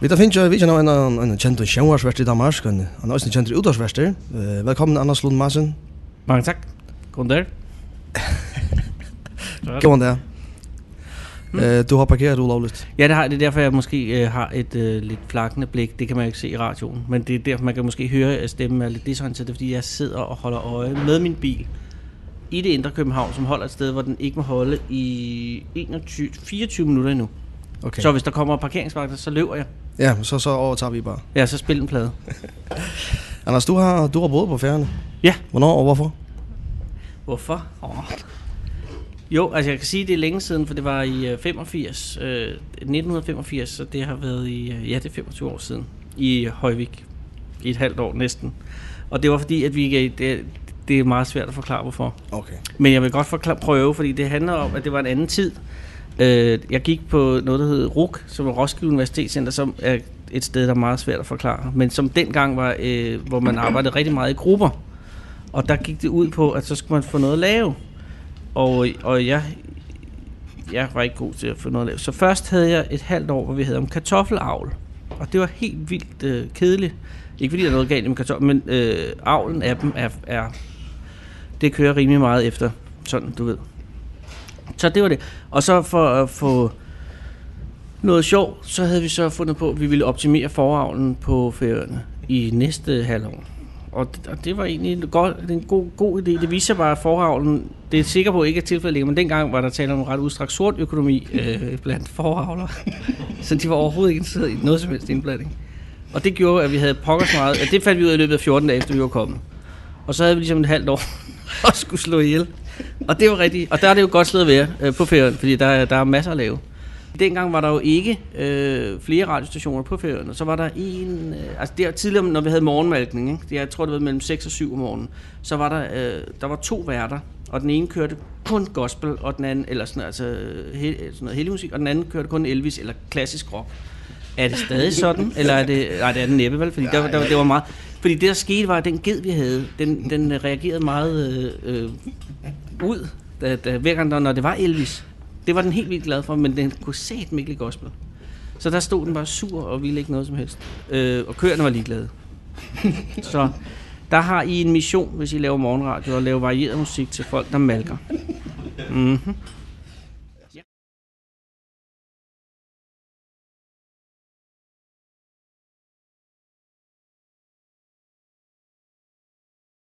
Vi tar finnes vi kjenner en kjent sjøvarsvert i Danmark, han også en kjent utvarsverster. Velkommen Anders Lund Madsen. Mange tak. God dag. God dag. Du har parkeret ulovligt. Ja, det har det er derfor jeg måske har et lidt flakkende blik. Det kan man jo ikke se i radioen, men det er derfor man kan måske høre at stemmen er lidt disorienteret, fordi jeg sidder og holder øje med min bil i det indre København, som holder et sted, hvor den ikke må holde i 24 minutter endnu. Okay. Så hvis der kommer parkeringsvagter, så løber jeg. Ja, så overtager vi bare. Ja, så spil en plade. Anders, du har boet på Færøerne. Ja. Hvornår og hvorfor? Hvorfor? Jo, altså jeg kan sige, det er længe siden, for det var i 1985, så det har været i, det er 25 år siden, i Højvik, i et halvt år næsten. Og det var fordi, at det er meget svært at forklare, hvorfor. Okay. Men jeg vil godt prøve, fordi det handler om, at det var en anden tid. Jeg gik på noget, der hed RUC, som er Roskilde Universitetscenter, som er et sted, der er meget svært at forklare, men som dengang var, hvor man arbejdede rigtig meget i grupper. Og der gik det ud på, at så skulle man få noget at lave. Og jeg var ikke god til at få noget at lave. Så først havde jeg et halvt år, hvor vi havde om kartoffelavl. Og det var helt vildt kedeligt. Ikke fordi der er noget galt med kartoffel, men avlen af dem er det kører rimelig meget efter, sådan du ved. Så det var det. Og så for at få noget sjov, så havde vi så fundet på, at vi ville optimere foravlen på Færøerne i næste halvår. Og det var egentlig en god idé. Det viser bare, at foravlen, det er sikker på ikke er tilfældet, men dengang var der tale om en ret udstrakt sort økonomi blandt foravlere. Så de var overhovedet ikke interesseret i noget som helst indblanding. Og det gjorde, at vi havde pokkers meget. Det fandt vi ud af i løbet af 14 dage, efter vi var kommet. Og så havde vi ligesom et halvt år og skulle slå ihjel. Og det var rigtigt. Og der er det jo godt slået at være på Færøerne, fordi der er masser at lave. Dengang var der jo ikke flere radiostationer på Færøerne. Så var der en... altså der tidligere, når vi havde morgenmalkning, ikke? Jeg tror, det var mellem 6 og 7 om morgenen, så var der var 2 værter, og den ene kørte kun gospel, og den anden, eller sådan noget hellig musik, og den anden kørte kun Elvis eller klassisk rock. Er det stadig sådan? Eller er det... Nej, det er den næppe, vel? Fordi det var meget... Fordi det, der skete, var, at den ged, vi havde, den reagerede meget ud, hver gang, når det var Elvis. Det var den helt vildt glad for, men den kunne satme ikke lide gospel. Så der stod den bare sur og ville ikke noget som helst. Og køerne var ligeglade. Så der har I en mission, hvis I laver morgenradio, og laver varieret musik til folk, der malker. Mhm.